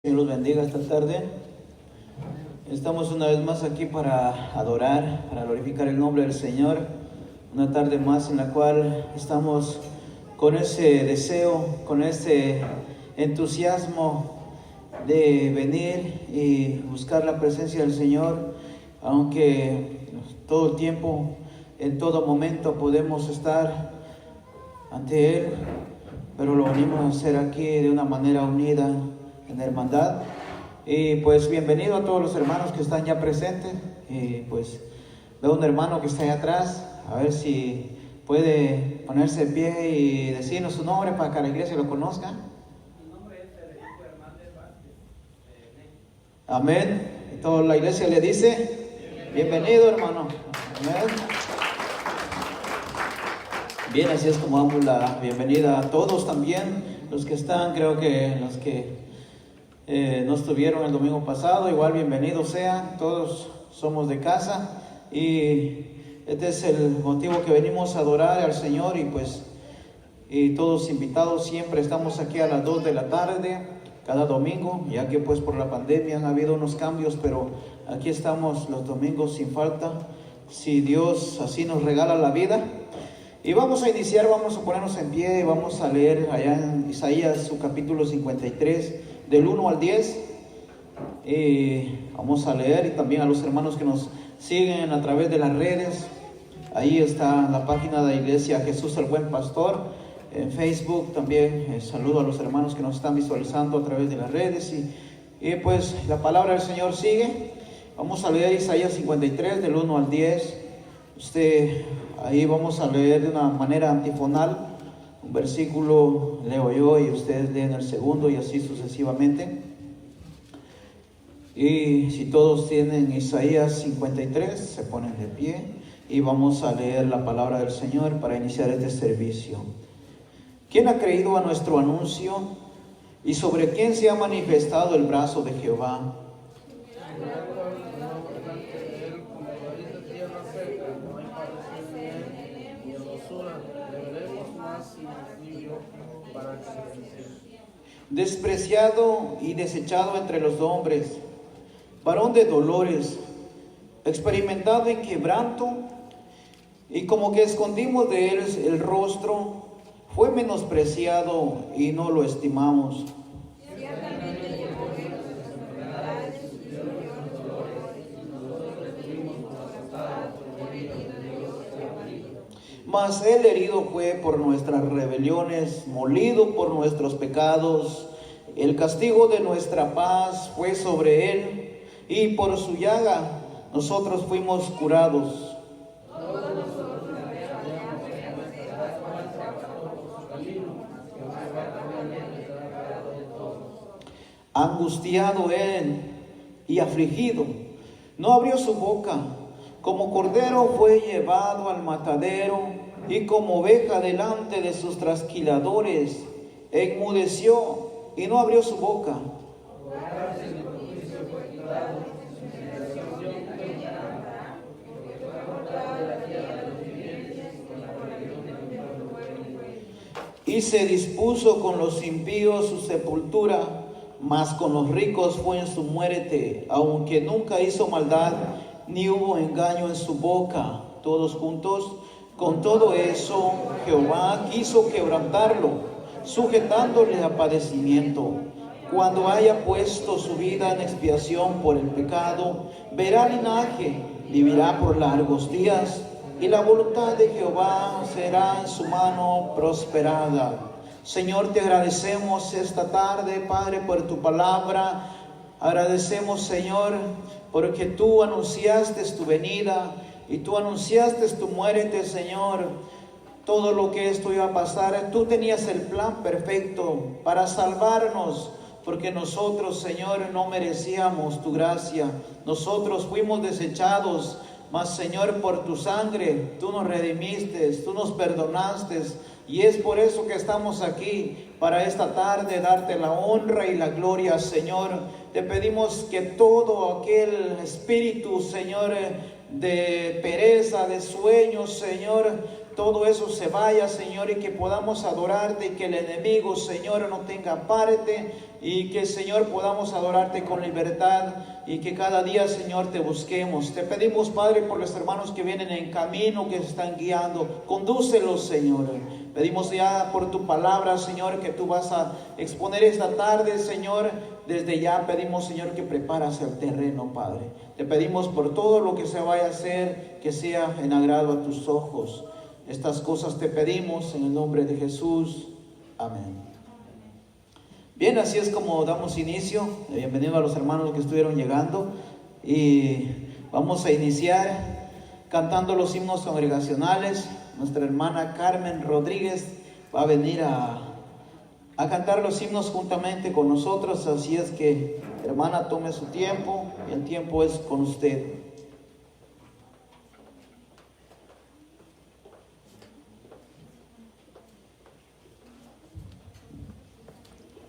Dios los bendiga esta tarde. Estamos una vez más aquí para adorar, para glorificar el nombre del Señor. Una tarde más en la cual estamos con ese deseo, con ese entusiasmo de venir y buscar la presencia del Señor, aunque todo el tiempo, en todo momento podemos estar ante Él, pero lo venimos a hacer aquí de una manera unida, en hermandad. Y pues bienvenido a todos los hermanos que están ya presentes. Y pues veo un hermano que está allá atrás, a ver si puede ponerse de pie y decirnos su nombre para que la iglesia lo conozca. Mi nombre es Federico Hernández Vázquez. Amén. Y toda la iglesia le dice bienvenido, hermano. Amén. Bien, así es como damos la bienvenida a todos también, los que están, creo que los que no estuvieron el domingo pasado, igual bienvenidos sean, todos somos de casa y este es el motivo que venimos a adorar al Señor y todos invitados. Siempre estamos aquí a las 2 de la tarde, cada domingo, ya que pues por la pandemia han habido unos cambios, pero aquí estamos los domingos sin falta, si Dios así nos regala la vida. Y vamos a iniciar, vamos a ponernos en pie y vamos a leer allá en Isaías su capítulo 53, del 1 al 10. Vamos a leer, y también a los hermanos que nos siguen a través de las redes. Ahí está la página de la iglesia Jesús el Buen Pastor en Facebook. También saludo a los hermanos que nos están visualizando a través de las redes. Y pues la palabra del Señor sigue. Vamos a leer Isaías 53, del 1 al 10. Ahí vamos a leer de una manera antifonal. Un versículo leo yo y ustedes leen el segundo y así sucesivamente. Y si todos tienen Isaías 53, se ponen de pie y vamos a leer la palabra del Señor para iniciar este servicio. ¿Quién ha creído a nuestro anuncio y sobre quién se ha manifestado el brazo de Jehová? Despreciado y desechado entre los hombres, varón de dolores, experimentado en quebranto, y como que escondimos de él el rostro, fue menospreciado y no lo estimamos. Mas él herido fue por nuestras rebeliones, molido por nuestros pecados. El castigo de nuestra paz fue sobre él, y por su llaga nosotros fuimos curados. Angustiado él y afligido, no abrió su boca. Como cordero fue llevado al matadero, y como oveja delante de sus trasquiladores, enmudeció y no abrió su boca. Y se dispuso con los impíos su sepultura, mas con los ricos fue en su muerte, aunque nunca hizo maldad, ni hubo engaño en su boca. Todos juntos. Con todo eso, Jehová quiso quebrantarlo, sujetándole a padecimiento. Cuando haya puesto su vida en expiación por el pecado, verá linaje, vivirá por largos días, y la voluntad de Jehová será en su mano prosperada. Señor, te agradecemos esta tarde, Padre, por tu palabra. Agradecemos, Señor, porque tú anunciaste tu venida y tú anunciaste tu muerte, Señor. Todo lo que esto iba a pasar, tú tenías el plan perfecto para salvarnos, porque nosotros, Señor, no merecíamos tu gracia. Nosotros fuimos desechados, mas, Señor, por tu sangre, tú nos redimiste, tú nos perdonaste. Y es por eso que estamos aquí, para esta tarde darte la honra y la gloria, Señor. Te pedimos que todo aquel espíritu, Señor, de pereza, de sueño, Señor, todo eso se vaya, Señor, y que podamos adorarte y que el enemigo, Señor, no tenga parte, y que, Señor, podamos adorarte con libertad y que cada día, Señor, te busquemos. Te pedimos, Padre, por los hermanos que vienen en camino, que se están guiando, condúcelos, Señor. Pedimos ya por tu palabra, Señor, que tú vas a exponer esta tarde, Señor. Desde ya pedimos, Señor, que preparas el terreno, Padre. Te pedimos por todo lo que se vaya a hacer, que sea en agrado a tus ojos. Estas cosas te pedimos en el nombre de Jesús. Amén. Bien, así es como damos inicio. Bienvenido a los hermanos que estuvieron llegando. Y vamos a iniciar cantando los himnos congregacionales. Nuestra hermana Carmen Rodríguez va a venir a cantar los himnos juntamente con nosotros. Así es que, hermana, tome su tiempo. El tiempo es con usted.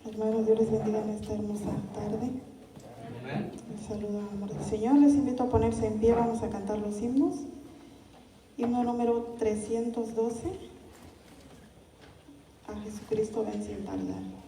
Hermanos, Dios les bendiga en esta hermosa tarde. El saludo en amor del Señor. Les invito a ponerse en pie. Vamos a cantar los himnos. Himno número 312. A Jesucristo ven sin tardar.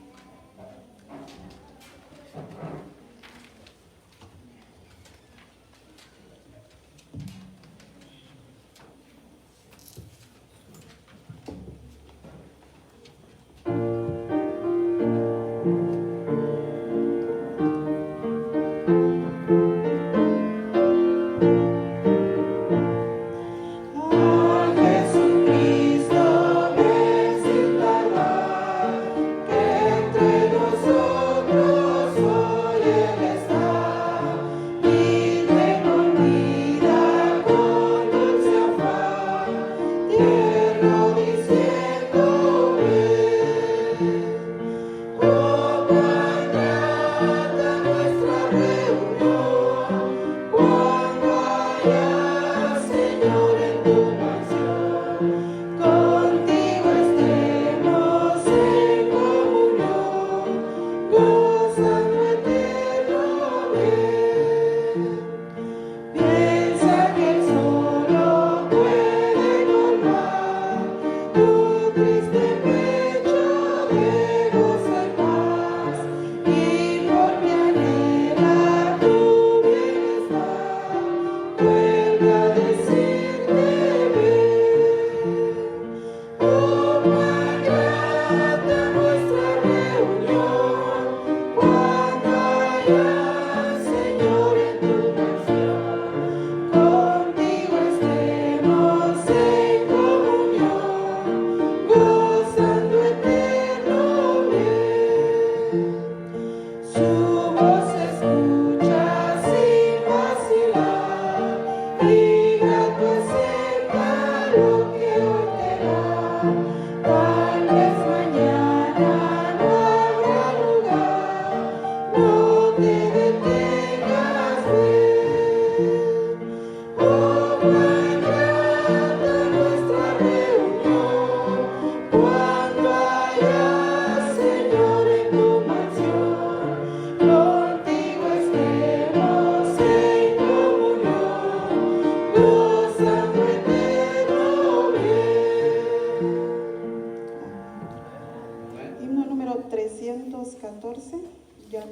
Ya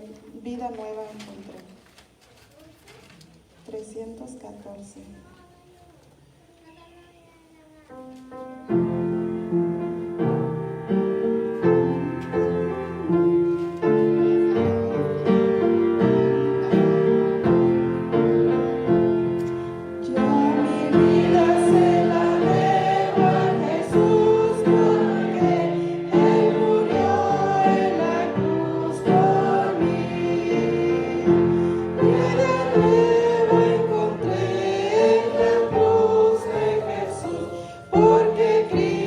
vida nueva encontré. 314. Porque Cristo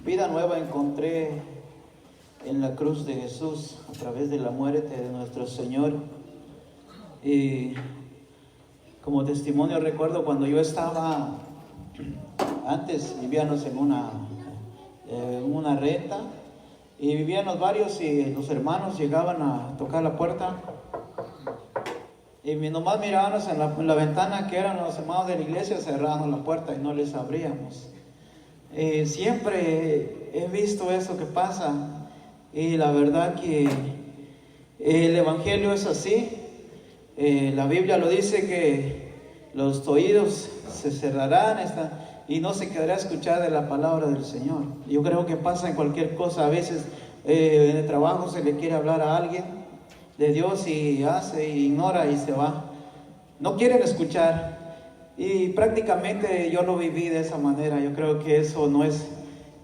Vida nueva encontré en la cruz de Jesús a través de la muerte de nuestro Señor. Y como testimonio recuerdo cuando yo estaba, antes vivíamos en una renta y vivíamos varios y los hermanos llegaban a tocar la puerta y nomás mirábamos en la ventana que eran los hermanos de la iglesia, cerrábamos la puerta y no les abríamos. Siempre he visto eso que pasa y la verdad que el evangelio es así. La Biblia lo dice que los oídos se cerrarán y no se quedará a escuchar de la palabra del Señor. Yo creo que pasa en cualquier cosa. A veces en el trabajo se le quiere hablar a alguien de Dios y ignora y se va. No quieren escuchar. Y prácticamente yo lo viví de esa manera. Yo creo que eso no es.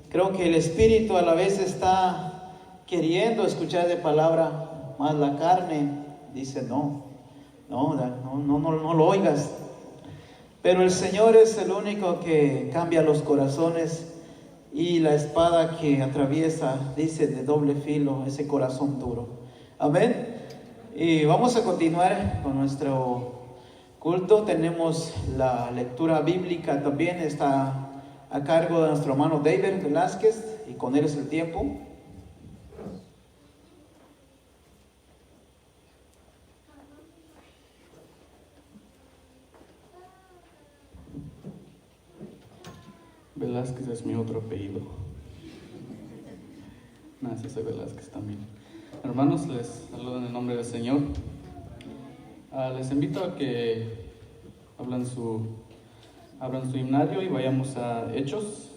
Creo que el espíritu a la vez está queriendo escuchar de palabra, más la carne dice no lo oigas. Pero el Señor es el único que cambia los corazones y la espada que atraviesa, dice, de doble filo, ese corazón duro. Amén. Y vamos a continuar con nuestro culto. Tenemos la lectura bíblica también, está a cargo de nuestro hermano David Velázquez y con él es el tiempo. Velázquez es mi otro apellido. Sí, soy Velázquez también. Hermanos, les saludo en el nombre del Señor. Les invito a que abran su himnario y vayamos a Hechos.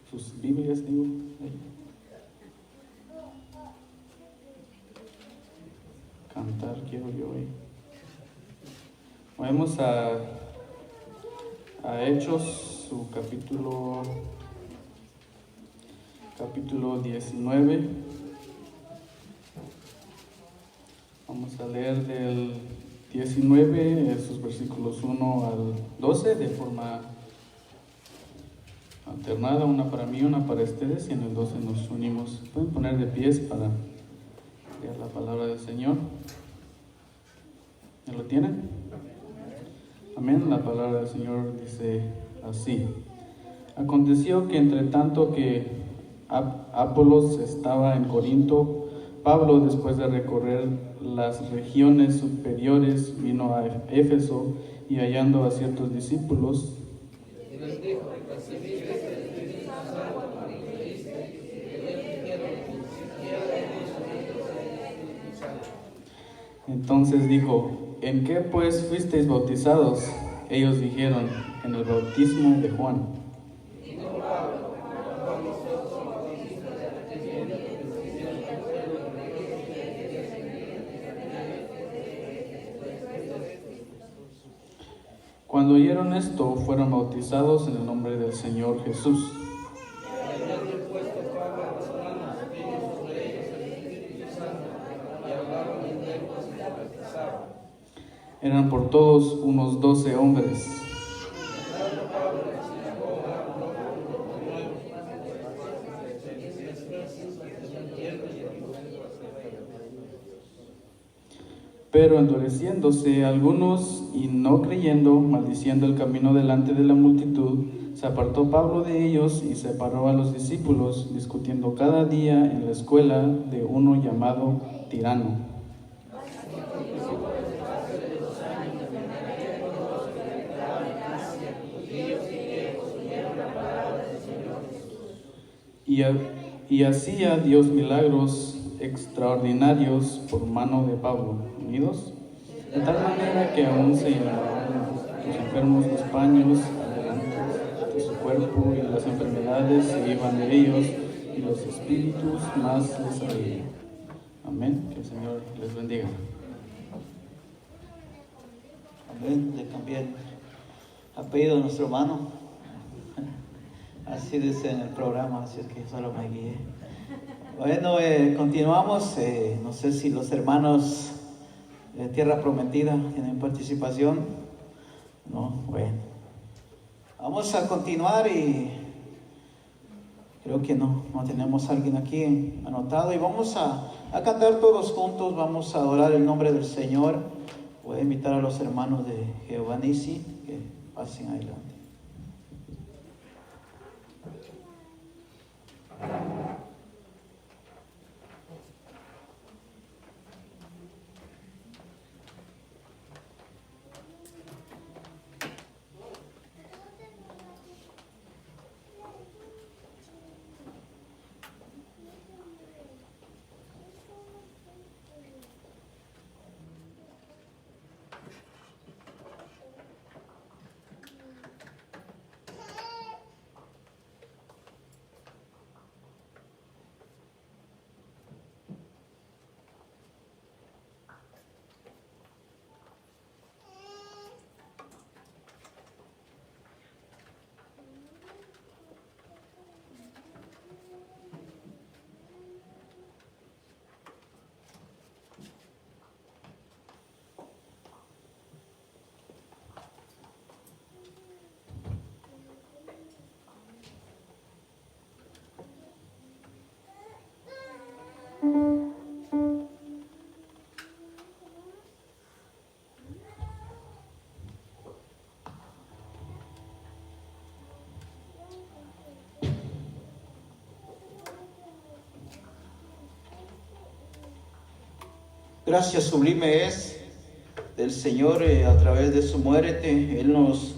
Sus Biblias, digo. Cantar quiero yo hoy. Vayamos a Hechos, su capítulo 19. Vamos a leer del 19, sus versículos 1 al 12, de forma alternada, una para mí, una para ustedes, y en el 12 nos unimos. Pueden poner de pies para leer la palabra del Señor. ¿Ya lo tienen? Amén. La palabra del Señor dice así: Aconteció que entre tanto que Apolos estaba en Corinto, Pablo, después de recorrer las regiones superiores, vino a Éfeso y hallando a ciertos discípulos, entonces dijo: ¿En qué pues fuisteis bautizados? Ellos dijeron: en el bautismo de Juan. Cuando oyeron esto, fueron bautizados en el nombre del Señor Jesús. Eran por todos unos 12 hombres. Pero endureciéndose algunos y no creyendo, maldiciendo el camino delante de la multitud, se apartó Pablo de ellos y separó a los discípulos, discutiendo cada día en la escuela de uno llamado Tirano. Y hacía Dios milagros extraordinarios por mano de Pablo, unidos, de tal manera que aún se llenaban los enfermos los paños delante de su cuerpo, y las enfermedades se iban de ellos, y los espíritus más les salían. Amén. Que el Señor les bendiga. Amén. Le cambié el apellido de nuestro hermano. Así dice en el programa, así es que solo me guié. Bueno, continuamos. No sé si los hermanos de Tierra Prometida tienen participación. No, bueno. Vamos a continuar y creo que no tenemos a alguien aquí anotado. Y vamos a cantar todos juntos, vamos a adorar el nombre del Señor. Voy a invitar a los hermanos de Jehová Nisi que pasen adelante. Gracias sublime es del Señor a través de su muerte. Él nos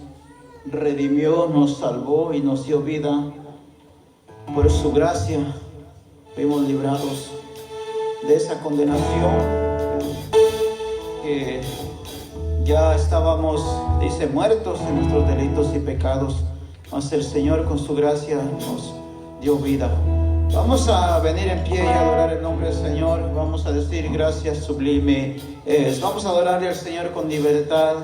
redimió, nos salvó y nos dio vida. Por su gracia fuimos librados de esa condenación que ya estábamos, dice, muertos en nuestros delitos y pecados. Mas el Señor con su gracia nos dio vida. Vamos a venir en pie y adorar el nombre del Señor. Vamos a decir gracias sublime es. Vamos a adorar al Señor con libertad.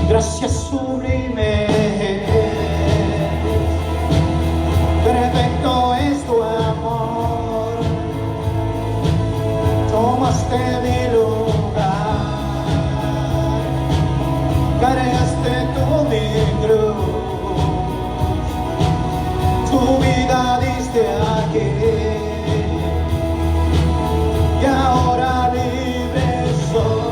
Gracias sublime, perfecto es tu amor. Tomaste mi lugar, cargaste tú mi cruz, tu vida diste aquí y ahora libre soy.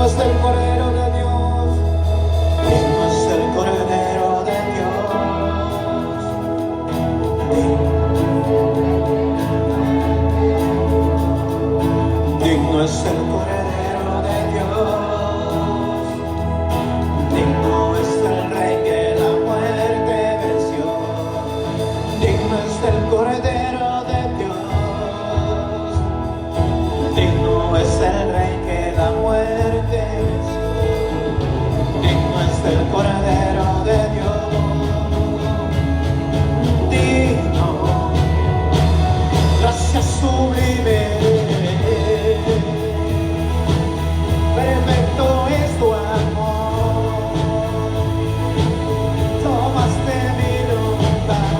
es el Cordero de Dios, digno es el Cordero de Dios, digno es el Cordero de Dios, digno es el Rey que la muerte venció, digno es el Cordero de Dios, digno es el Rey que la muerte venció, digno es el Cordero de Dios, digno, gracias sublime, perfecto es tu amor, tomaste mi lugar,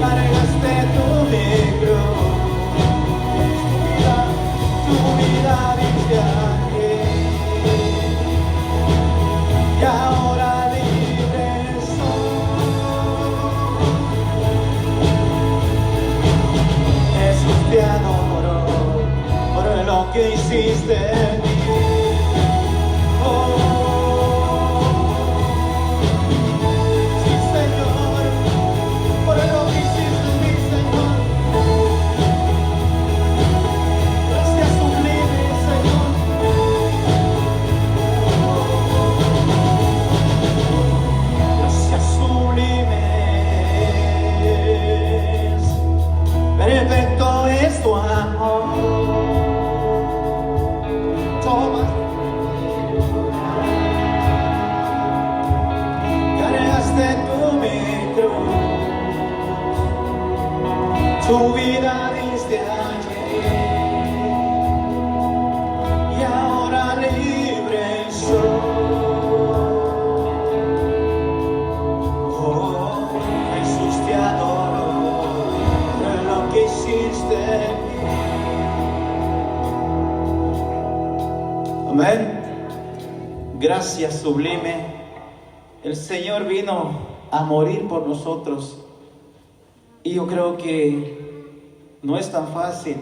cargaste tu cruz, tu vida diste aquí, y ahora libre soy. Jesús te adoro por lo que hiciste en mí. Oh, sí, Señor, por lo que hiciste en mí, Señor. Gracias sublime, Señor. Gracias sublimes, perfecto es tu amor. Toma, cargaste tu mi cruz, tu vida diste ayer, y ahora libre soy. Oh, Jesús te adoro por lo que hiciste en mí. Amén. Gracias sublime. El Señor vino a morir por nosotros. Y yo creo que no es tan fácil.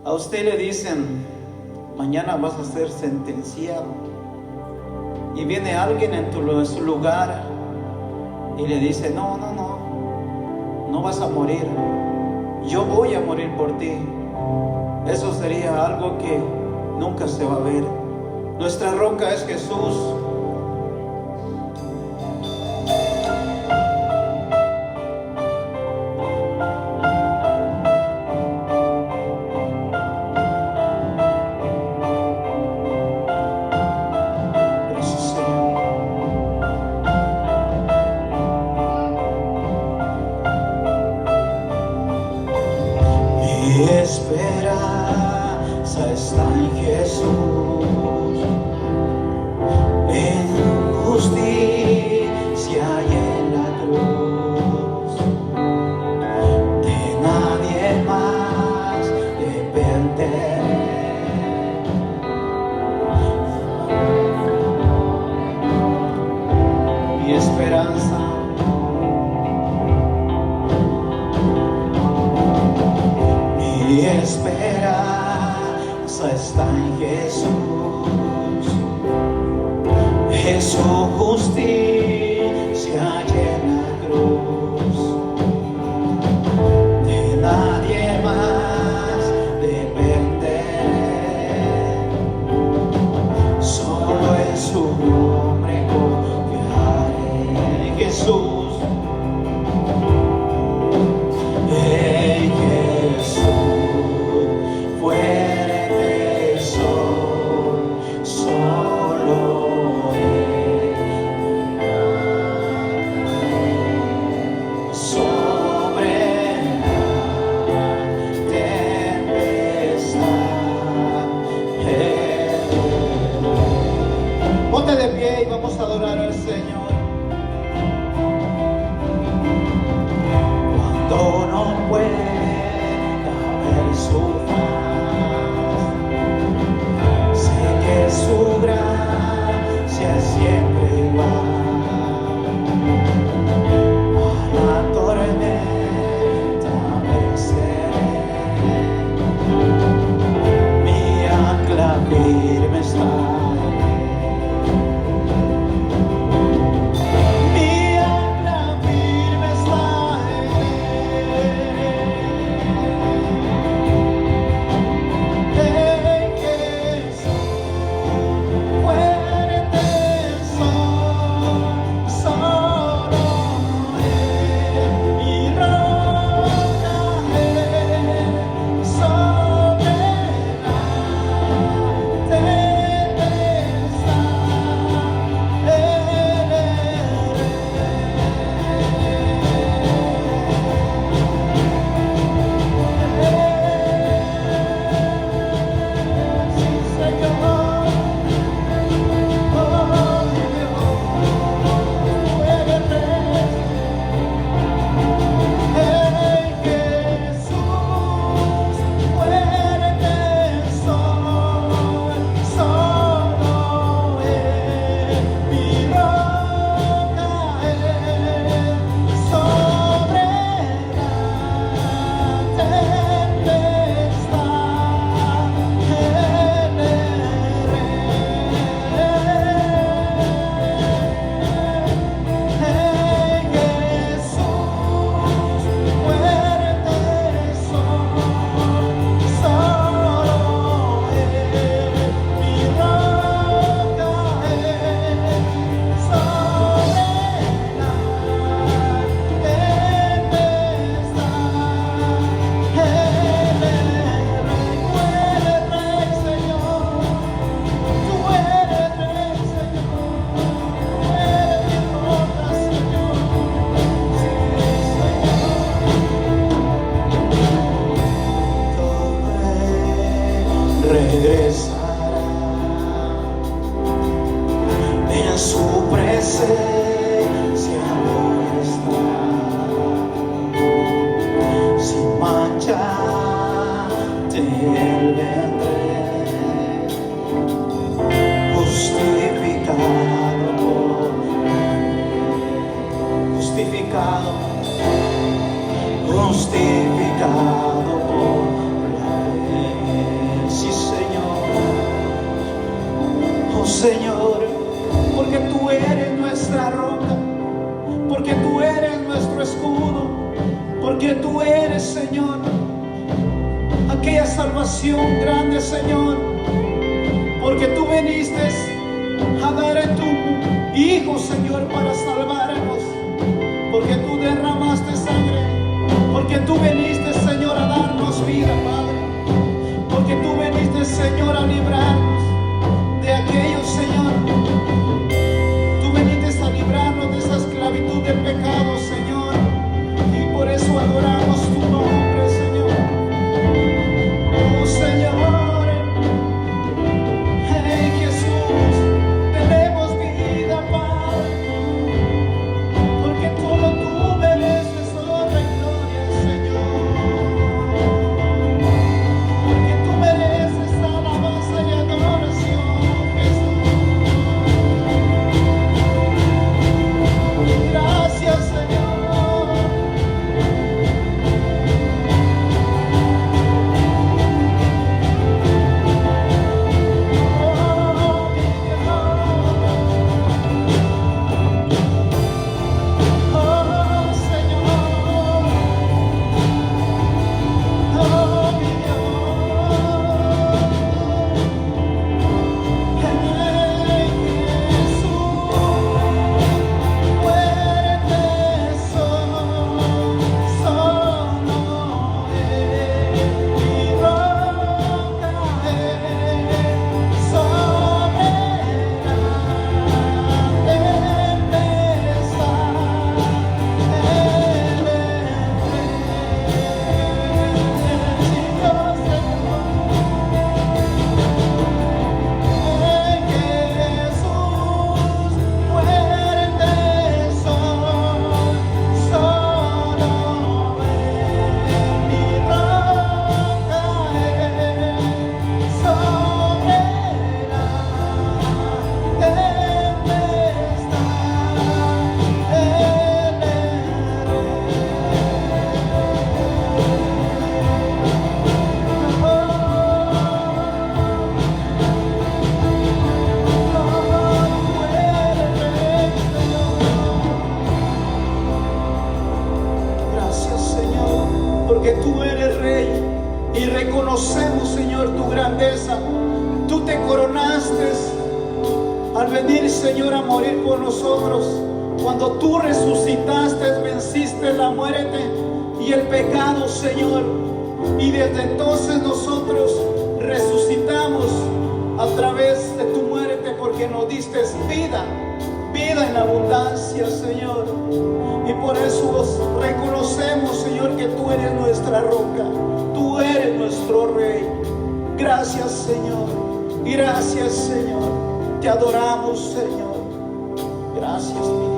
A usted le dicen, mañana vas a ser sentenciado. Y viene alguien en su lugar y le dice, no vas a morir. Yo voy a morir por ti. Eso sería algo que nunca se va a ver. Nuestra roca es Jesús. Gracias, Señor. Mi esperanza está en Jesús, en justicia y en la cruz. De nadie más dependeré. Mi esperanza, mi esperanza está en Jesús, en su justicia y en la cruz. De nadie más dependeré, solo en su nombre confiaré. En Jesús, en Jesús, fuerte soy, solo Él regresará. En su presencia voy a estar, sin mancha de él vendré, justificado por la fe. Sí, Señor. Oh, Señor, porque tú eres nuestra roca, porque tú eres nuestro escudo, porque tú eres, Señor, aquella salvación grande, Señor, porque tú viniste a dar a tu Hijo, Señor, para salvarnos, porque tú derramaste sangre, porque tú viniste, Señor, a darnos vida, Padre, porque tú viniste, Señor, a librarnos de aquello, Señor. Tú viniste a librarnos de esa esclavitud del pecado, Señor, y por eso adoramos tu nombre, Señor. Oh, Señor. Reconocemos, Señor, tu grandeza. Tú te coronaste al venir, Señor, a morir por nosotros. Cuando tú resucitaste, venciste la muerte y el pecado, Señor. Y desde entonces nosotros resucitamos a través de tu muerte, porque nos diste vida, vida en abundancia, Señor. Y por eso reconocemos, Señor, que tú eres nuestra roca. Tú eres nuestro Rey. Gracias, Señor. Gracias, Señor. Te adoramos, Señor. Gracias, mi Dios.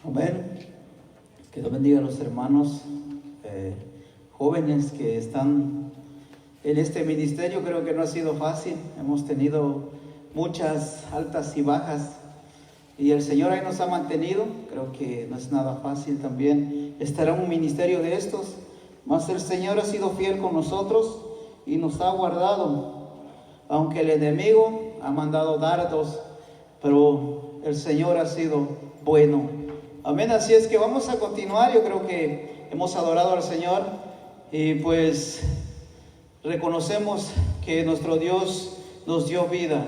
Amén. Que Dios bendiga a los hermanos jóvenes que están en este ministerio. Creo que no ha sido fácil. Hemos tenido muchas altas y bajas y el Señor ahí nos ha mantenido. Creo que no es nada fácil también estar en un ministerio de estos, Mas el Señor ha sido fiel con nosotros y nos ha guardado, aunque el enemigo ha mandado dardos, pero el Señor ha sido bueno. Amén. Así es que vamos a continuar. Yo creo que hemos adorado al Señor y pues reconocemos que nuestro Dios nos dio vida.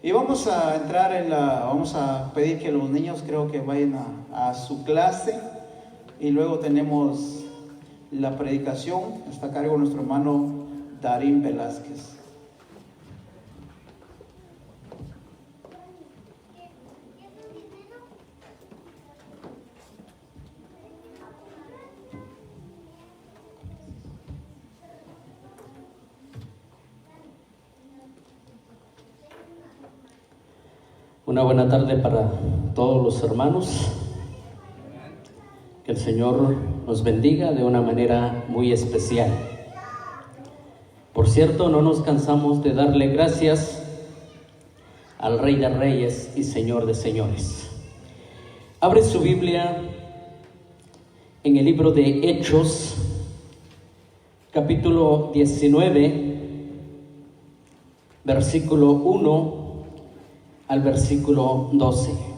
Y vamos a entrar vamos a pedir que los niños creo que vayan a su clase, y luego tenemos la predicación. Está a cargo nuestro hermano Darín Velázquez. Una buena tarde para todos los hermanos. Que el Señor nos bendiga de una manera muy especial. Por cierto, no nos cansamos de darle gracias al Rey de Reyes y Señor de Señores. Abre su Biblia en el libro de Hechos, capítulo 19, versículo 1 al versículo 12.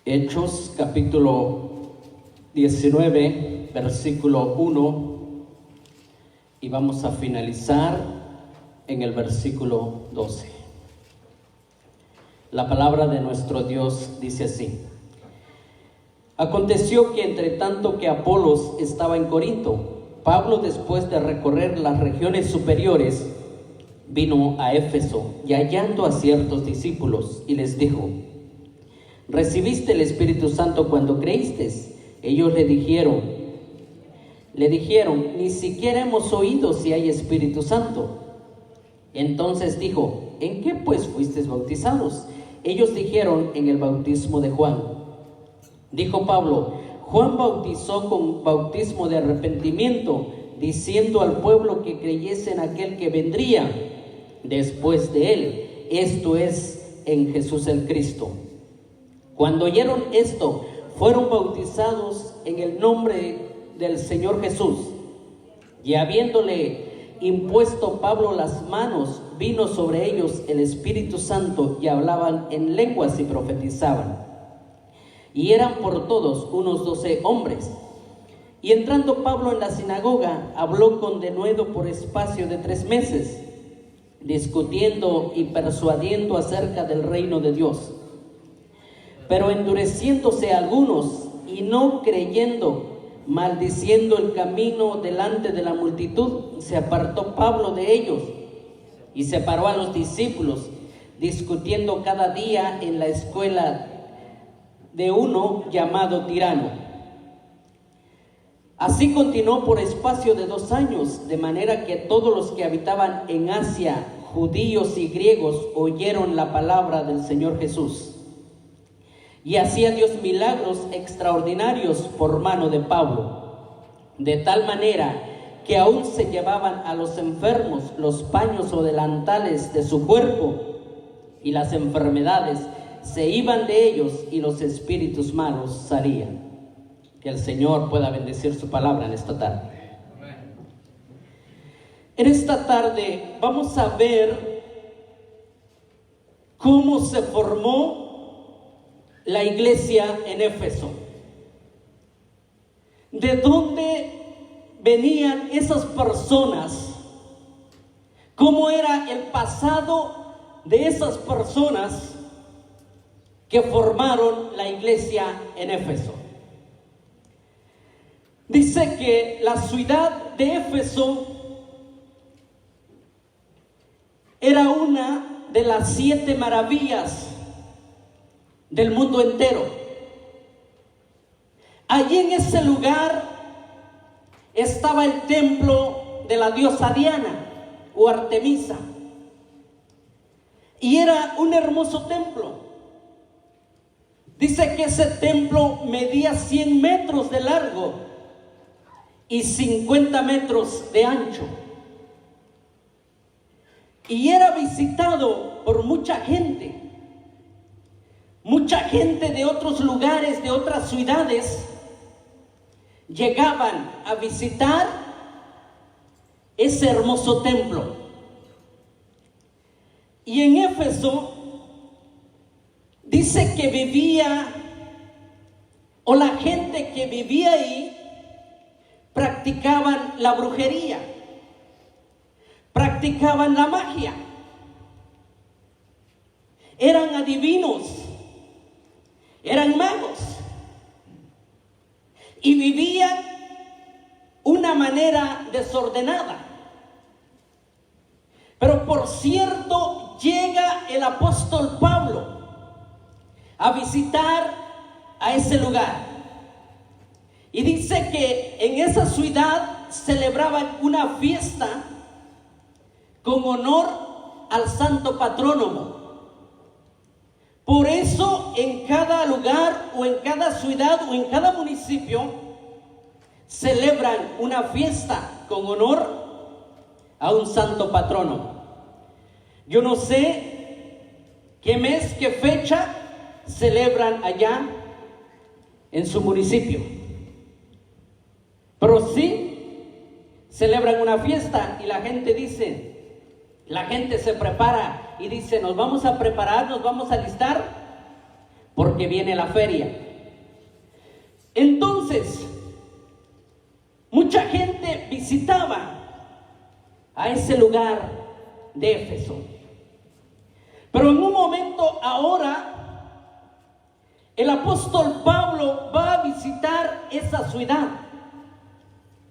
Hechos capítulo 19, versículo 1, y vamos a finalizar en el versículo 12. La palabra de nuestro Dios dice así: Aconteció que entre tanto que Apolos estaba en Corinto, Pablo, después de recorrer las regiones superiores, vino a Éfeso, y hallando a ciertos discípulos, y les dijo: ¿Recibiste el Espíritu Santo cuando creíste? Ellos le dijeron, ni siquiera hemos oído si hay Espíritu Santo. Entonces dijo: ¿en qué pues fuisteis bautizados? Ellos dijeron: en el bautismo de Juan. Dijo Pablo: Juan bautizó con bautismo de arrepentimiento, diciendo al pueblo que creyese en aquel que vendría después de él, esto es, en Jesús el Cristo. Cuando oyeron esto, fueron bautizados en el nombre del Señor Jesús. Y habiéndole impuesto Pablo las manos, vino sobre ellos el Espíritu Santo, y hablaban en lenguas y profetizaban. Y eran por todos unos 12 hombres. Y entrando Pablo en la sinagoga, habló con denuedo por espacio de 3 meses, discutiendo y persuadiendo acerca del reino de Dios. Pero endureciéndose algunos y no creyendo, maldiciendo el camino delante de la multitud, se apartó Pablo de ellos y separó a los discípulos, discutiendo cada día en la escuela de uno llamado Tirano. Así continuó por espacio de 2 años, de manera que todos los que habitaban en Asia, judíos y griegos, oyeron la palabra del Señor Jesús. Y hacía Dios milagros extraordinarios por mano de Pablo, de tal manera que aún se llevaban a los enfermos los paños o delantales de su cuerpo, y las enfermedades se iban de ellos y los espíritus malos salían. Que el Señor pueda bendecir su palabra en esta tarde. En esta tarde vamos a ver cómo se formó la iglesia en Éfeso. ¿De dónde venían esas personas? ¿Cómo era el pasado de esas personas que formaron la iglesia en Éfeso? Dice que la ciudad de Éfeso era una de las 7 maravillas del mundo entero. Allí en ese lugar estaba el templo de la diosa Diana o Artemisa, y era un hermoso templo. Dice que ese templo medía 100 metros de largo y 50 metros de ancho, y era visitado por mucha gente. Mucha gente de otros lugares, de otras ciudades, llegaban a visitar ese hermoso templo. Y en Éfeso dice que vivía, o la gente que vivía ahí, practicaban la brujería, practicaban la magia, eran adivinos, eran magos, y vivían una manera desordenada. Pero por cierto, llega el apóstol Pablo a visitar a ese lugar. Y dice que en esa ciudad celebraban una fiesta con honor al santo patrónomo. Por eso en cada lugar o en cada ciudad o en cada municipio celebran una fiesta con honor a un santo patrono. Yo no sé qué mes, qué fecha celebran allá en su municipio, pero sí celebran una fiesta y la gente dice, la gente se prepara y dice, nos vamos a preparar, nos vamos a alistar porque viene la feria. Entonces, mucha gente visitaba a ese lugar de Éfeso. Pero en un momento ahora, el apóstol Pablo va a visitar esa ciudad.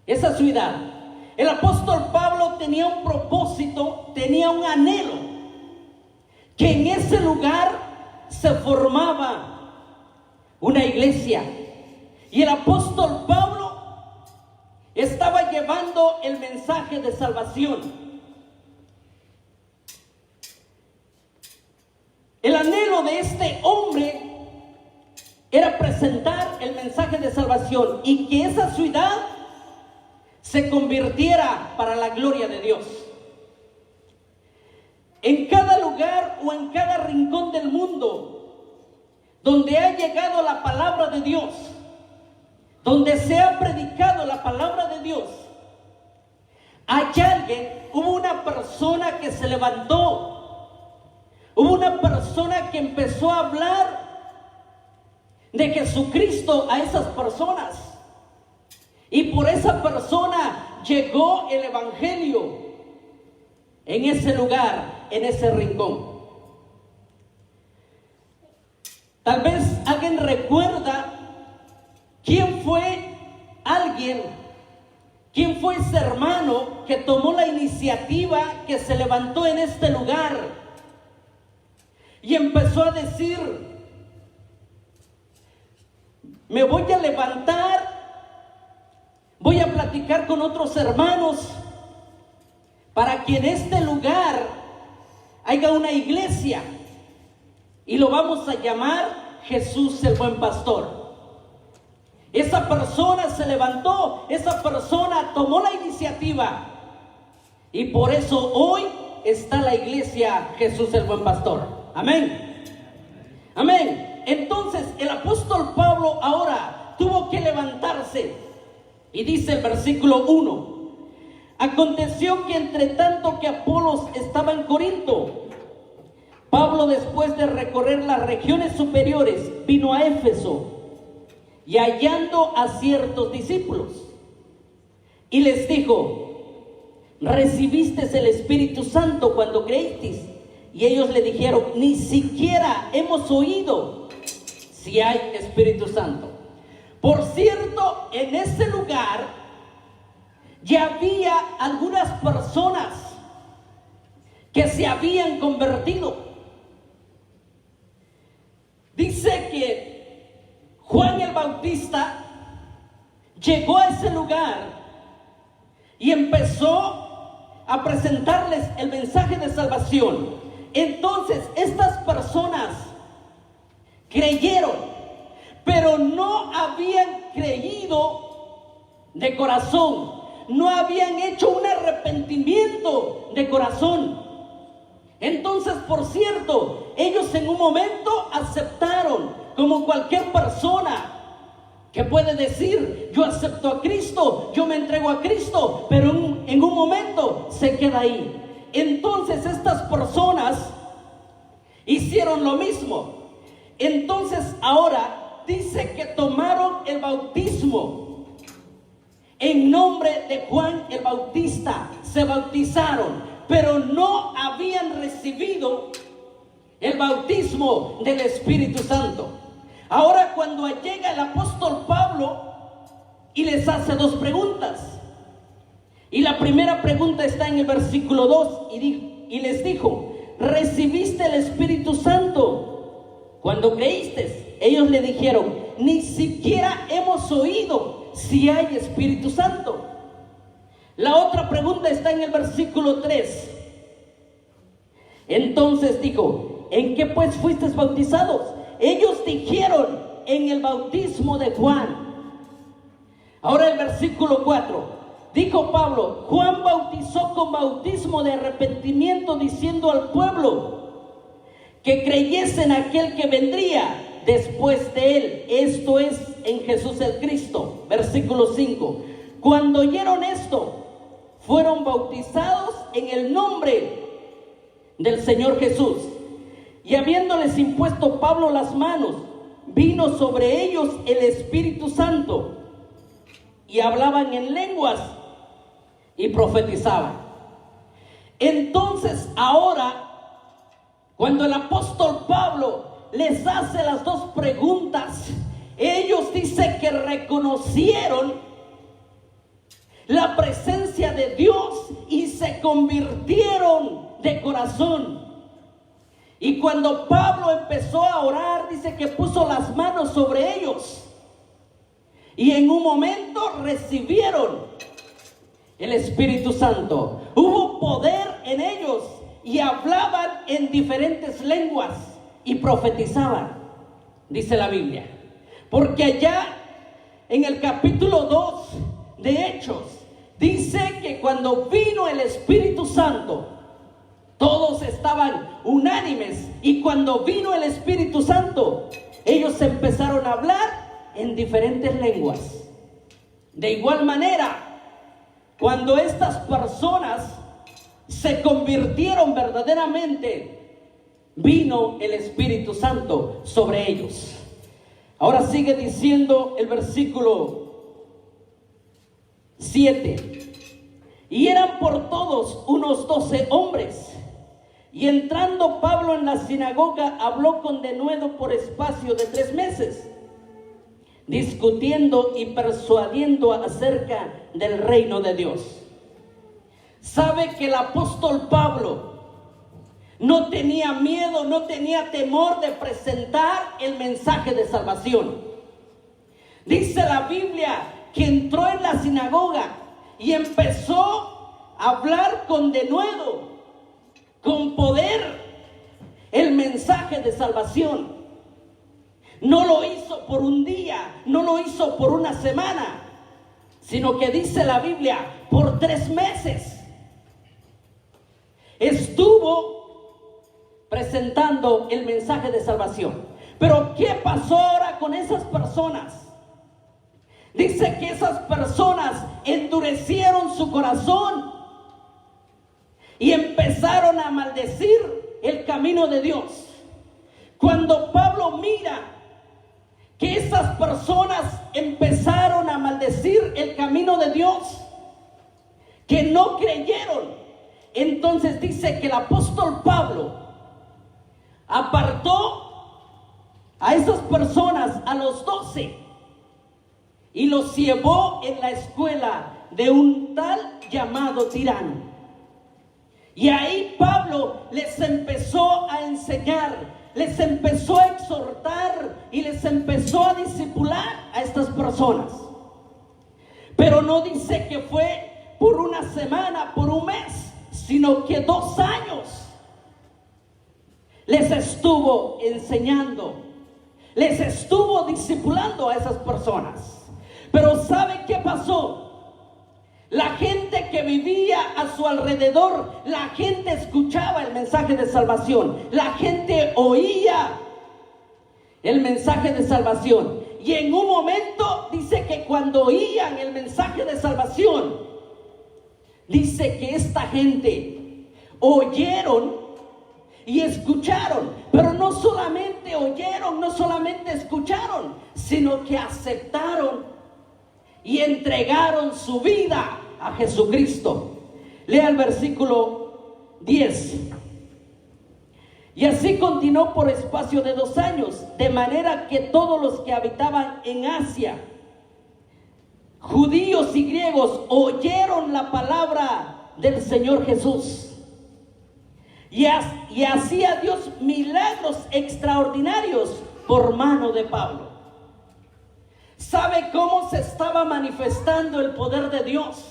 Esa ciudad. El apóstol Pablo tenía un propósito, tenía un anhelo, que en ese lugar se formaba una iglesia. Y el apóstol Pablo estaba llevando el mensaje de salvación. El anhelo de este hombre era presentar el mensaje de salvación y que esa ciudad se convirtiera para la gloria de Dios. En cada lugar o en cada rincón del mundo donde ha llegado la palabra de Dios, donde se ha predicado la palabra de Dios, hay alguien, hubo una persona que se levantó, hubo una persona que empezó a hablar de Jesucristo a esas personas. Y por esa persona llegó el evangelio en ese lugar, en ese rincón. Tal vez alguien recuerda quién fue ese hermano que tomó la iniciativa, que se levantó en este lugar y empezó a decir, me voy a levantar, voy a platicar con otros hermanos para que en este lugar haya una iglesia y lo vamos a llamar Jesús el Buen Pastor. Esa persona se levantó, esa persona tomó la iniciativa y por eso hoy está la iglesia Jesús el Buen Pastor. Amén. Amén. Entonces el apóstol Pablo ahora tuvo que levantarse y dice el versículo 1: aconteció que entre tanto que Apolos estaba en Corinto, Pablo, después de recorrer las regiones superiores, vino a Éfeso y hallando a ciertos discípulos y les dijo: ¿recibisteis el Espíritu Santo cuando creísteis? Y ellos le dijeron: ni siquiera hemos oído si hay Espíritu Santo. Por cierto, en ese lugar ya había algunas personas que se habían convertido. Dice que Juan el Bautista llegó a ese lugar y empezó a presentarles el mensaje de salvación. Entonces estas personas creyeron, pero no habían creído de corazón, no habían hecho un arrepentimiento de corazón. Entonces, por cierto, ellos en un momento aceptaron, como cualquier persona que puede decir, yo acepto a Cristo, yo me entrego a Cristo, pero en un momento se queda ahí. Entonces estas personas hicieron lo mismo. Entonces ahora dice que tomaron el bautismo en nombre de Juan el Bautista, se bautizaron, pero no habían recibido el bautismo del Espíritu Santo. Ahora cuando llega el apóstol Pablo y les hace dos preguntas, y la primera pregunta está en el versículo 2 y les dijo, ¿recibiste el Espíritu Santo cuando creíste? Ellos le dijeron, ni siquiera hemos oído si hay Espíritu Santo. La otra pregunta está en el versículo 3. Entonces dijo, ¿en qué pues fuisteis bautizados? Ellos dijeron, en el bautismo de Juan. Ahora el versículo 4. Dijo Pablo, Juan bautizó con bautismo de arrepentimiento, diciendo al pueblo que creyese en aquel que vendría después de él, esto es, en Jesús el Cristo. Versículo 5. Cuando oyeron esto, fueron bautizados en el nombre del Señor Jesús. Y habiéndoles impuesto Pablo las manos, vino sobre ellos el Espíritu Santo, y hablaban en lenguas y profetizaban. Entonces ahora, cuando el apóstol Pablo les hace las dos preguntas, ellos dicen que reconocieron la presencia de Dios y se convirtieron de corazón. Y cuando Pablo empezó a orar, dice que puso las manos sobre ellos y en un momento recibieron el Espíritu Santo. Hubo poder en ellos y hablaban en diferentes lenguas y profetizaban, dice la Biblia. Porque allá en el capítulo 2 de Hechos dice que cuando vino el Espíritu Santo, todos estaban unánimes, y cuando vino el Espíritu Santo, ellos empezaron a hablar en diferentes lenguas. De igual manera, cuando estas personas se convirtieron verdaderamente, vino el Espíritu Santo sobre ellos. Ahora sigue diciendo el versículo 7. Y eran por todos unos 12 hombres. Y entrando Pablo en la sinagoga, habló con denuedo por espacio de 3 meses, discutiendo y persuadiendo acerca del reino de Dios. Sabe que el apóstol Pablo no tenía miedo, no tenía temor de presentar el mensaje de salvación. Dice la Biblia que entró en la sinagoga y empezó a hablar con denuedo, con poder, el mensaje de salvación. No lo hizo por un día, no lo hizo por una semana, sino que dice la Biblia, por 3 meses estuvo presentando el mensaje de salvación. Pero ¿qué pasó ahora con esas personas? Dice que esas personas endurecieron su corazón y empezaron a maldecir el camino de Dios. Cuando Pablo mira que esas personas empezaron a maldecir el camino de Dios, que no creyeron, entonces dice que el apóstol Pablo apartó a esas personas, a los 12, y los llevó en la escuela de un tal llamado Tirano. Y ahí Pablo les empezó a enseñar, les empezó a exhortar y les empezó a discipular a estas personas. Pero no dice que fue por una semana, por un mes, sino que 2 años les estuvo enseñando, les estuvo discipulando a esas personas. Pero ¿sabe qué pasó? La gente que vivía a su alrededor, la gente escuchaba el mensaje de salvación. La gente oía el mensaje de salvación. Y en un momento dice que cuando oían el mensaje de salvación, dice que esta gente oyeron y escucharon. Pero no solamente oyeron, no solamente escucharon, sino que aceptaron y entregaron su vida a Jesucristo. Lea el versículo 10. Y así continuó por espacio de 2 años, de manera que todos los que habitaban en Asia, judíos y griegos, oyeron la palabra del Señor Jesús. Y hacía Dios milagros extraordinarios por mano de Pablo. ¿Sabe cómo se estaba manifestando el poder de Dios?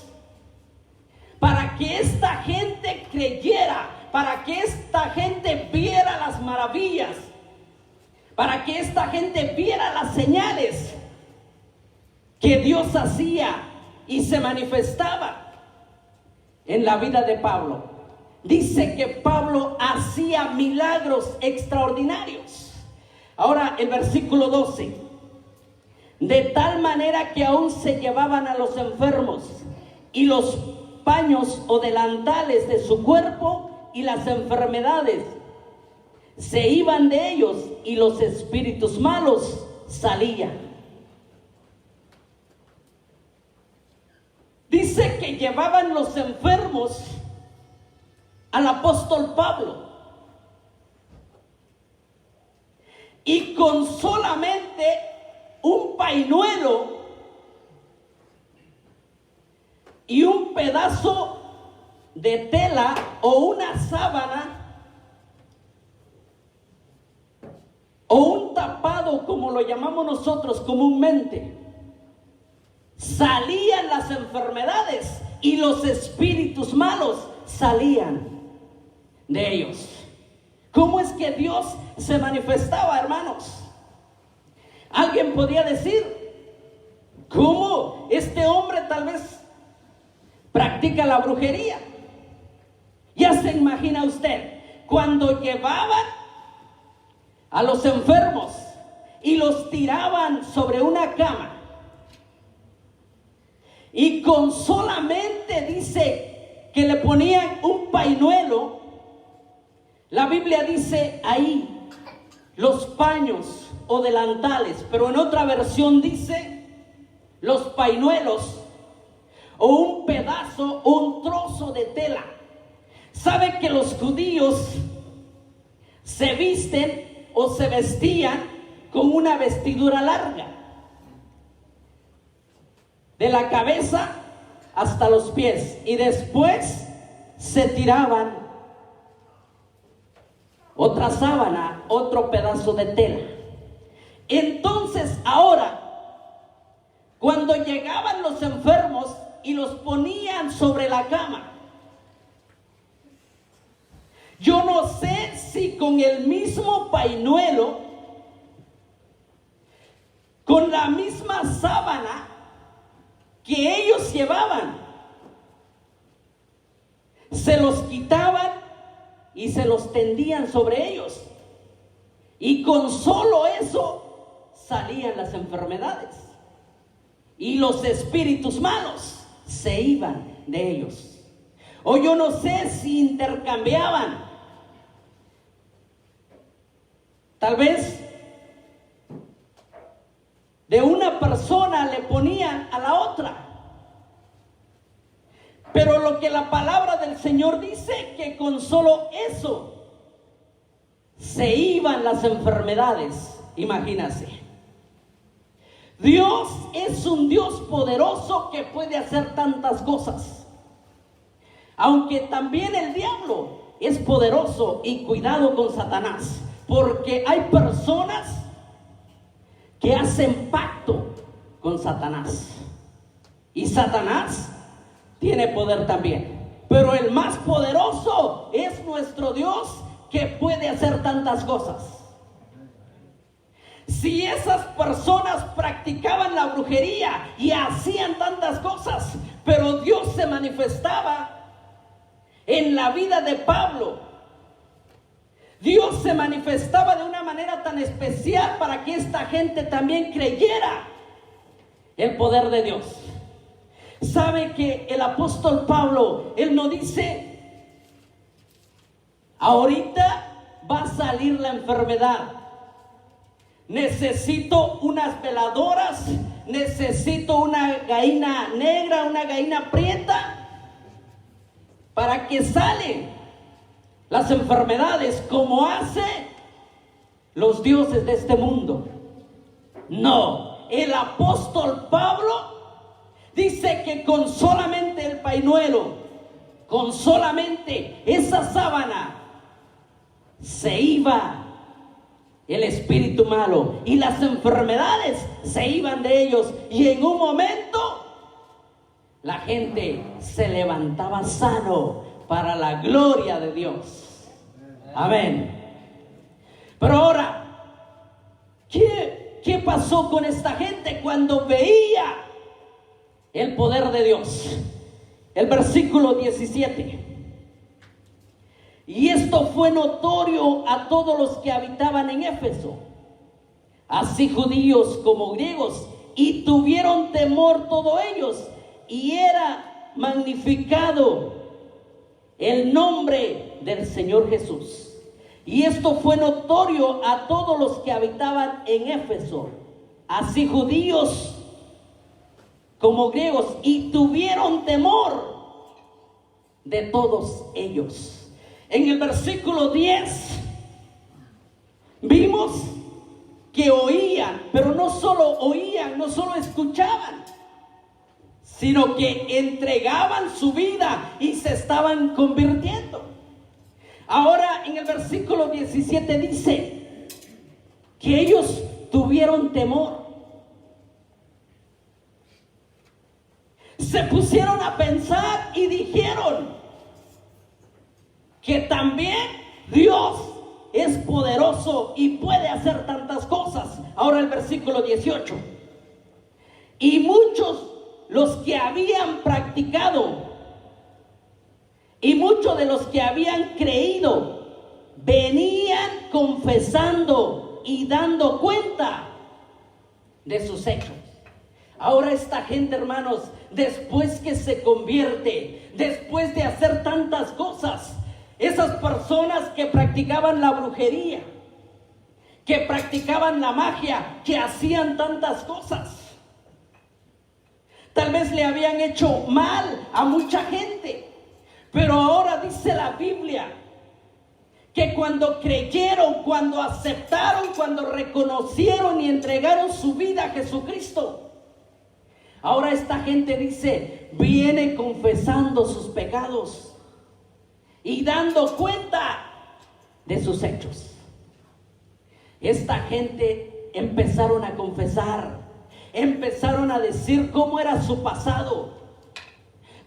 Para que esta gente creyera, para que esta gente viera las maravillas, para que esta gente viera las señales que Dios hacía y se manifestaba en la vida de Pablo. Dice que Pablo hacía milagros extraordinarios. Ahora el versículo 12. De tal manera que aún se llevaban a los enfermos y los paños o delantales de su cuerpo, y las enfermedades se iban de ellos y los espíritus malos salían. Dice que llevaban los enfermos al apóstol Pablo, y con solamente un pañuelo y un pedazo de tela o una sábana o un tapado, como lo llamamos nosotros comúnmente, salían las enfermedades y los espíritus malos salían de ellos. ¿Cómo es que Dios se manifestaba, hermanos? Alguien podría decir, ¿cómo este hombre tal vez practica la brujería? Ya se imagina usted, cuando llevaban a los enfermos y los tiraban sobre una cama, y con solamente dice que le ponían un pañuelo. La Biblia dice ahí los paños o delantales, pero en otra versión dice los pañuelos o un pedazo o un trozo de tela. ¿Sabe que los judíos se visten o se vestían con una vestidura larga? De la cabeza hasta los pies, y después se tiraban otra sábana, otro pedazo de tela. Entonces ahora, cuando llegaban los enfermos y los ponían sobre la cama, yo no sé si con el mismo pañuelo, con la misma sábana que ellos llevaban, se los quitaban y se los tendían sobre ellos, y con solo eso salían las enfermedades y los espíritus malos se iban de ellos. O yo no sé si intercambiaban, tal vez de una persona le ponían a la otra. Pero lo que la palabra del Señor dice, que con solo eso se iban las enfermedades. Imagínense. Dios es un Dios poderoso que puede hacer tantas cosas. Aunque también el diablo es poderoso, y cuidado con Satanás, porque hay personas que hacen pacto con Satanás, y Satanás tiene poder también, pero el más poderoso es nuestro Dios, que puede hacer tantas cosas. Si esas personas practicaban la brujería y hacían tantas cosas, pero Dios se manifestaba en la vida de Pablo, Dios se manifestaba de una manera tan especial para que esta gente también creyera el poder de Dios. Sabe que el apóstol Pablo, él no dice, ahorita va a salir la enfermedad, necesito unas veladoras, necesito una gallina negra, una gallina prieta, para que salen las enfermedades como hacen los dioses de este mundo. No, el apóstol Pablo dice que con solamente el pañuelo, con solamente esa sábana, se iba el espíritu malo y las enfermedades se iban de ellos, y en un momento la gente se levantaba sano para la gloria de Dios. Amén. Pero ahora, ¿qué pasó con esta gente cuando veía el poder de Dios? El versículo 17. Y esto fue notorio a todos los que habitaban en Éfeso, así judíos como griegos, y tuvieron temor todos ellos, y era magnificado el nombre del Señor Jesús. Y esto fue notorio a todos los que habitaban en Éfeso, así judíos como griegos, y tuvieron temor de todos ellos. En el versículo 10 vimos que oían, pero no solo oían, no solo escuchaban, sino que entregaban su vida y se estaban convirtiendo. Ahora en el versículo 17 dice que ellos tuvieron temor. Se pusieron a pensar y dijeron que también Dios es poderoso y puede hacer tantas cosas. Ahora el versículo 18. Y muchos los que habían practicado y muchos de los que habían creído venían confesando y dando cuenta de sus hechos. Ahora esta gente, hermanos, después que se convierte, después de hacer tantas cosas, esas personas que practicaban la brujería, que practicaban la magia, que hacían tantas cosas, tal vez le habían hecho mal a mucha gente, pero ahora dice la Biblia que cuando creyeron, cuando aceptaron, cuando reconocieron y entregaron su vida a Jesucristo, ahora esta gente dice, viene confesando sus pecados y dando cuenta de sus hechos. Esta gente empezaron a confesar, empezaron a decir cómo era su pasado,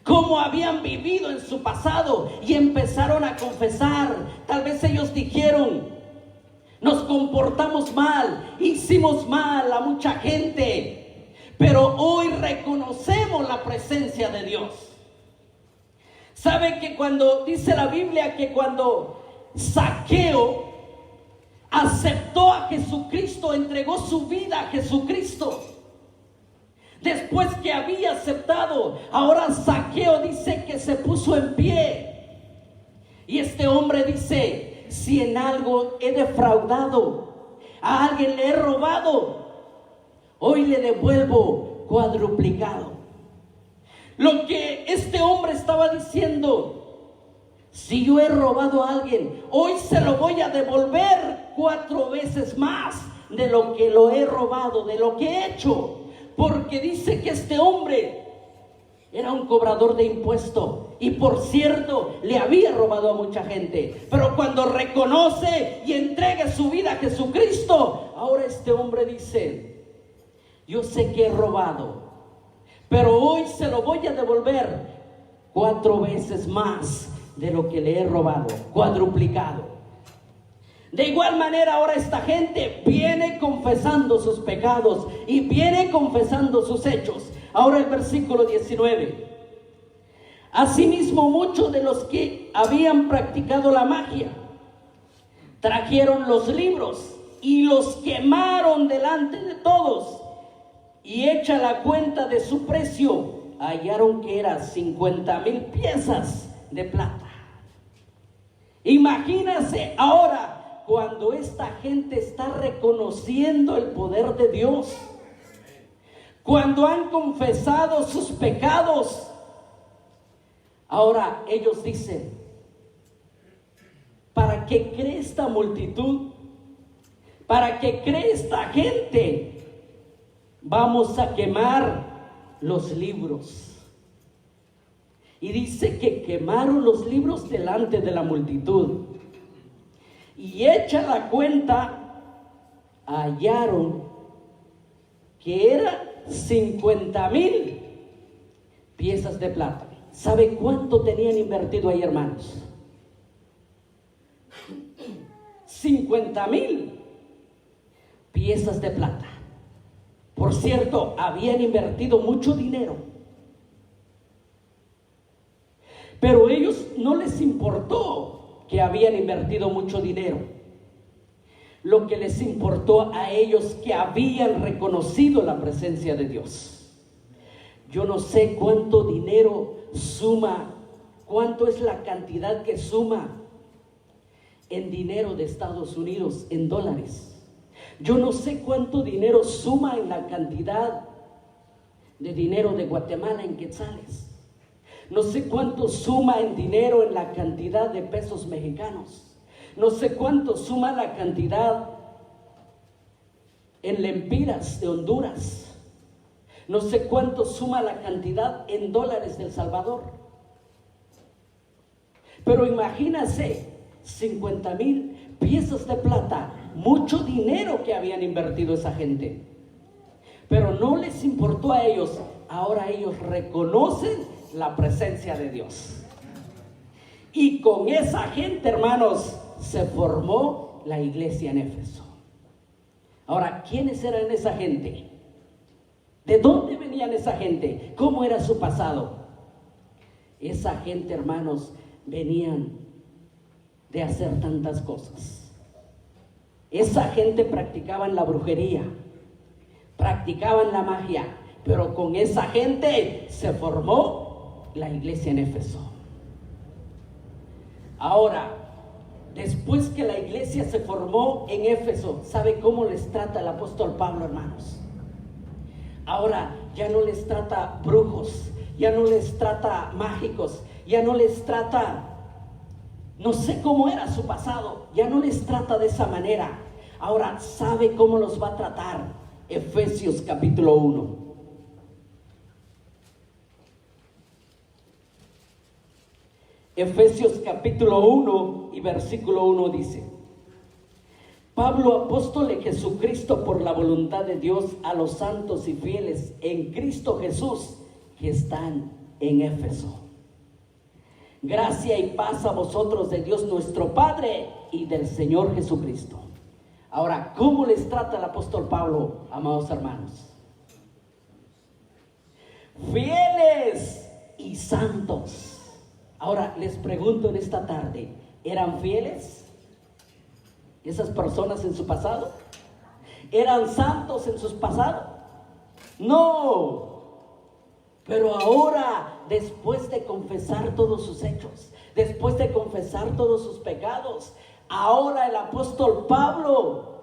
cómo habían vivido en su pasado, y empezaron a confesar. Tal vez ellos dijeron, nos comportamos mal, hicimos mal a mucha gente, pero hoy reconocemos la presencia de Dios. ¿Sabe que cuando dice la Biblia que cuando Zaqueo aceptó a Jesucristo, entregó su vida a Jesucristo, después que había aceptado, ahora Zaqueo dice que se puso en pie, y este hombre dice, si en algo he defraudado, a alguien le he robado, hoy le devuelvo cuadruplicado. Lo que este hombre estaba diciendo, si yo he robado a alguien, hoy se lo voy a devolver 4 veces más de lo que lo he robado, de lo que he hecho. Porque dice que este hombre era un cobrador de impuestos y, por cierto, le había robado a mucha gente. Pero cuando reconoce y entrega su vida a Jesucristo, ahora este hombre dice, yo sé que he robado, pero hoy se lo voy a devolver 4 veces más de lo que le he robado, cuadruplicado. De igual manera ahora esta gente viene confesando sus pecados y viene confesando sus hechos. Ahora el versículo 19. Asimismo, muchos de los que habían practicado la magia trajeron los libros y los quemaron delante de todos, y hecha la cuenta de su precio, hallaron que eran 50,000 piezas de plata. Imagínense ahora cuando esta gente está reconociendo el poder de Dios, cuando han confesado sus pecados. Ahora ellos dicen: ¿para qué cree esta multitud? ¿Para qué cree esta gente? Vamos a quemar los libros. Y dice que quemaron los libros delante de la multitud. Y hecha la cuenta, hallaron que eran 50,000 piezas de plata. ¿Sabe cuánto tenían invertido ahí, hermanos? 50,000 piezas de plata. Por cierto, habían invertido mucho dinero. Pero ellos no les importó que habían invertido mucho dinero. Lo que les importó a ellos que habían reconocido la presencia de Dios. Yo no sé cuánto dinero suma, cuánto es la cantidad que suma en dinero de Estados Unidos, en dólares. Yo no sé cuánto dinero suma en la cantidad de dinero de Guatemala en quetzales. No sé cuánto suma en dinero en la cantidad de pesos mexicanos. No sé cuánto suma la cantidad en lempiras de Honduras. No sé cuánto suma la cantidad en dólares de El Salvador. Pero imagínense, 50,000 piezas de plata, mucho dinero que habían invertido esa gente. Pero no les importó a ellos. Ahora ellos reconocen la presencia de Dios. Y con esa gente, hermanos, se formó la iglesia en Éfeso. Ahora, ¿quiénes eran esa gente? ¿De dónde venían esa gente? ¿Cómo era su pasado? Esa gente, hermanos, venían de hacer tantas cosas. Esa gente practicaban la brujería, practicaban la magia, pero con esa gente se formó la iglesia en Éfeso. Ahora, después que la iglesia se formó en Éfeso, ¿sabe cómo les trata el apóstol Pablo, hermanos? Ahora ya no les trata brujos, ya no les trata mágicos, ya no les trata, no sé cómo era su pasado, ya no les trata de esa manera. Ahora, ¿sabe cómo los va a tratar? Efesios capítulo 1. Efesios capítulo 1 y versículo 1 dice: Pablo, apóstol de Jesucristo por la voluntad de Dios, a los santos y fieles en Cristo Jesús que están en Éfeso. Gracia y paz a vosotros de Dios nuestro Padre y del Señor Jesucristo. Ahora, ¿cómo les trata el apóstol Pablo, amados hermanos? Fieles y santos. Ahora, les pregunto en esta tarde, ¿eran fieles esas personas en su pasado? ¿Eran santos en sus pasados? No. Pero ahora, después de confesar todos sus hechos, después de confesar todos sus pecados, ahora el apóstol Pablo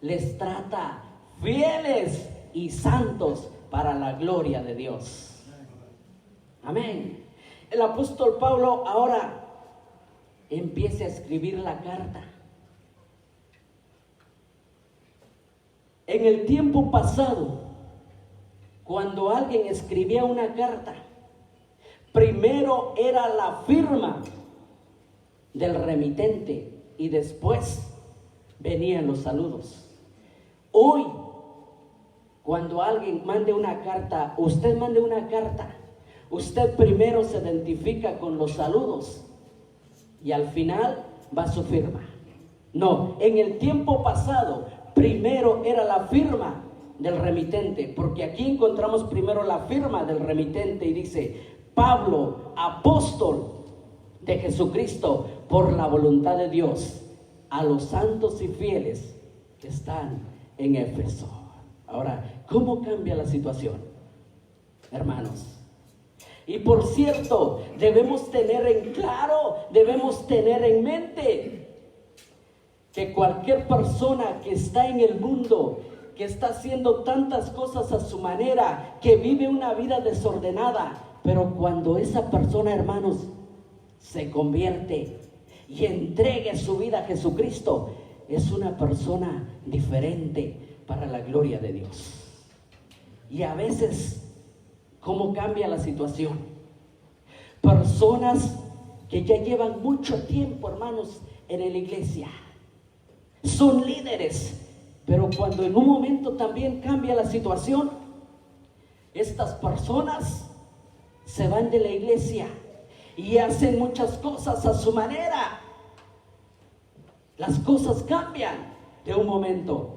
les trata fieles y santos para la gloria de Dios. Amén. El apóstol Pablo ahora empieza a escribir la carta. En el tiempo pasado, cuando alguien escribía una carta, primero era la firma del remitente y después venían los saludos. Hoy, cuando alguien mande una carta, usted mande una carta, usted primero se identifica con los saludos y al final va su firma. No, en el tiempo pasado, primero era la firma del remitente, porque aquí encontramos primero la firma del remitente y dice: Pablo, apóstol de Jesucristo, por la voluntad de Dios, a los santos y fieles que están en Éfeso. Ahora, ¿cómo cambia la situación, hermanos? Y por cierto, debemos tener en claro, debemos tener en mente que cualquier persona que está en el mundo, que está haciendo tantas cosas a su manera, que vive una vida desordenada, pero cuando esa persona, hermanos, se convierte y entregue su vida a Jesucristo, es una persona diferente para la gloria de Dios. Y a veces, ¿cómo cambia la situación? Personas que ya llevan mucho tiempo, hermanos, en la iglesia, son líderes, pero cuando en un momento también cambia la situación, estas personas se van de la iglesia y hacen muchas cosas a su manera. Las cosas cambian de un momento,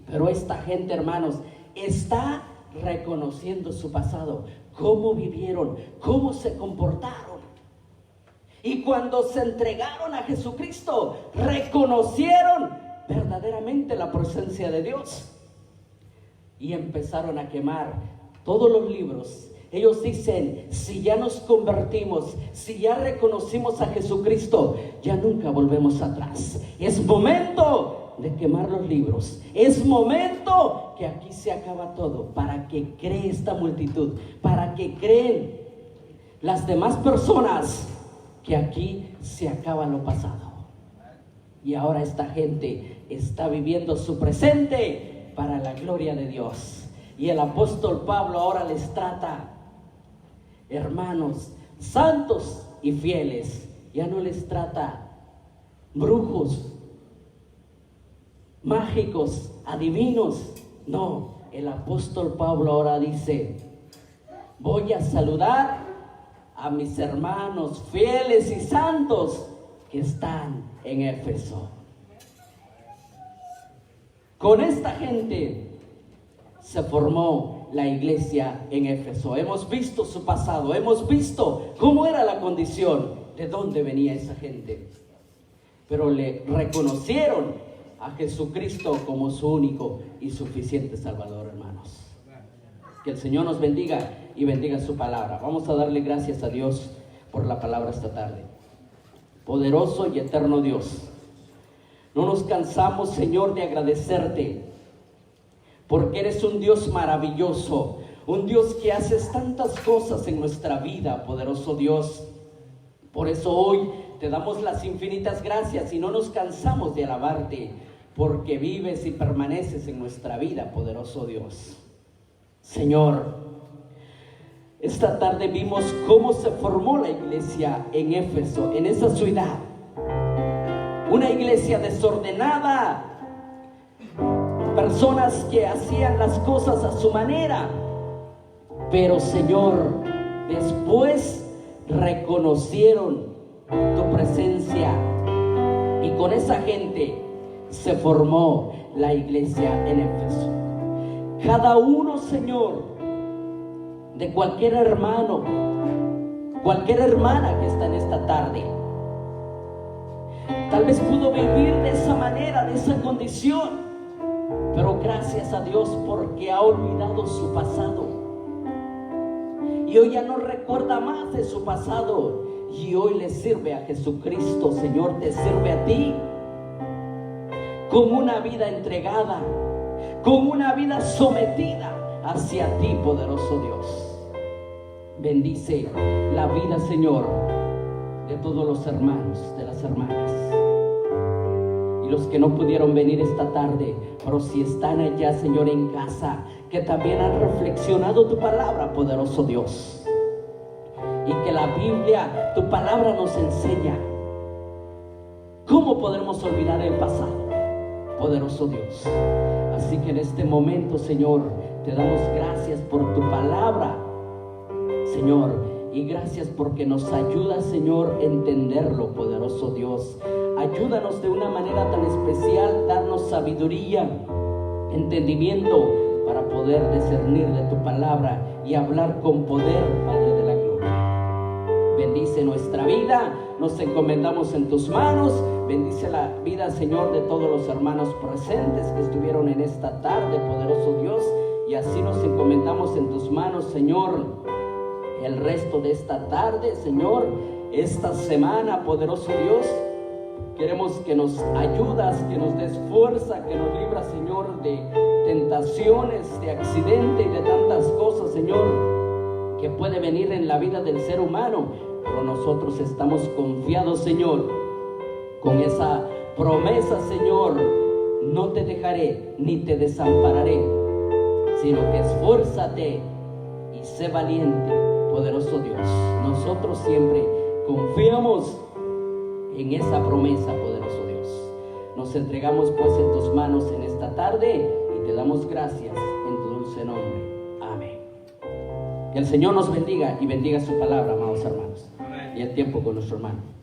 pero esta gente, hermanos, está reconociendo su pasado, cómo vivieron, cómo se comportaron. Y cuando se entregaron a Jesucristo, reconocieron verdaderamente la presencia de Dios y empezaron a quemar todos los libros. Ellos dicen: si ya nos convertimos, si ya reconocimos a Jesucristo, ya nunca volvemos atrás. Es momento de quemar los libros. Es momento que aquí se acaba todo, para que cree esta multitud, para que creen las demás personas que aquí se acaba lo pasado. Y ahora esta gente está viviendo su presente para la gloria de Dios. Y el apóstol Pablo ahora les trata: hermanos, santos y fieles. Ya no les trata brujos, mágicos, adivinos. No, el apóstol Pablo ahora dice: voy a saludar a mis hermanos fieles y santos que están en Éfeso. Con esta gente se formó la iglesia en Éfeso. Hemos visto su pasado, hemos visto cómo era la condición, de dónde venía esa gente. Pero le reconocieron a Jesucristo como su único y suficiente Salvador, hermanos. Que el Señor nos bendiga y bendiga su palabra. Vamos a darle gracias a Dios por la palabra esta tarde. Poderoso y eterno Dios, no nos cansamos, Señor, de agradecerte, porque eres un Dios maravilloso, un Dios que haces tantas cosas en nuestra vida, poderoso Dios. Por eso hoy te damos las infinitas gracias y no nos cansamos de alabarte, porque vives y permaneces en nuestra vida, poderoso Dios. Señor, esta tarde vimos cómo se formó la iglesia en Éfeso, en esa ciudad. Una iglesia desordenada, personas que hacían las cosas a su manera. Pero, Señor, después reconocieron tu presencia y con esa gente se formó la iglesia en Éfeso. Cada uno, Señor, de cualquier hermano, cualquier hermana que está en esta tarde, tal vez pudo vivir de esa manera, de esa condición, pero gracias a Dios porque ha olvidado su pasado y hoy ya no recuerda más de su pasado y hoy le sirve a Jesucristo. Señor, te sirve a ti con una vida entregada, con una vida sometida hacia ti, poderoso Dios. Bendice la vida, Señor, de todos los hermanos, de las hermanas y los que no pudieron venir esta tarde, pero si están allá, Señor, en casa, que también han reflexionado tu palabra, poderoso Dios, y que la Biblia, tu palabra, nos enseña cómo podremos olvidar el pasado, poderoso Dios. Así que en este momento, Señor, te damos gracias por tu palabra, Señor, y gracias porque nos ayuda, Señor, a entenderlo, poderoso Dios. ayúdanos de una manera tan especial, darnos sabiduría, entendimiento para poder discernir de tu palabra y hablar con poder, Padre de la gloria. Bendice nuestra vida, nos encomendamos en tus manos. Bendice la vida, Señor, de todos los hermanos presentes que estuvieron en esta tarde, poderoso Dios, y así nos encomendamos en tus manos, Señor, el resto de esta tarde, Señor, esta semana, poderoso Dios. Queremos que nos ayudas, que nos des fuerza, que nos libras, Señor, de tentaciones, de accidentes y de tantas cosas, Señor, que puede venir en la vida del ser humano. Pero nosotros estamos confiados, Señor, con esa promesa, Señor: no te dejaré ni te desampararé, sino que esfuérzate y sé valiente, poderoso Dios. Nosotros siempre confiamos en esa promesa, poderoso Dios. Nos entregamos pues en tus manos en esta tarde y te damos gracias en tu dulce nombre. Amén. Que el Señor nos bendiga y bendiga su palabra, amados hermanos. Y el tiempo con nuestro hermano.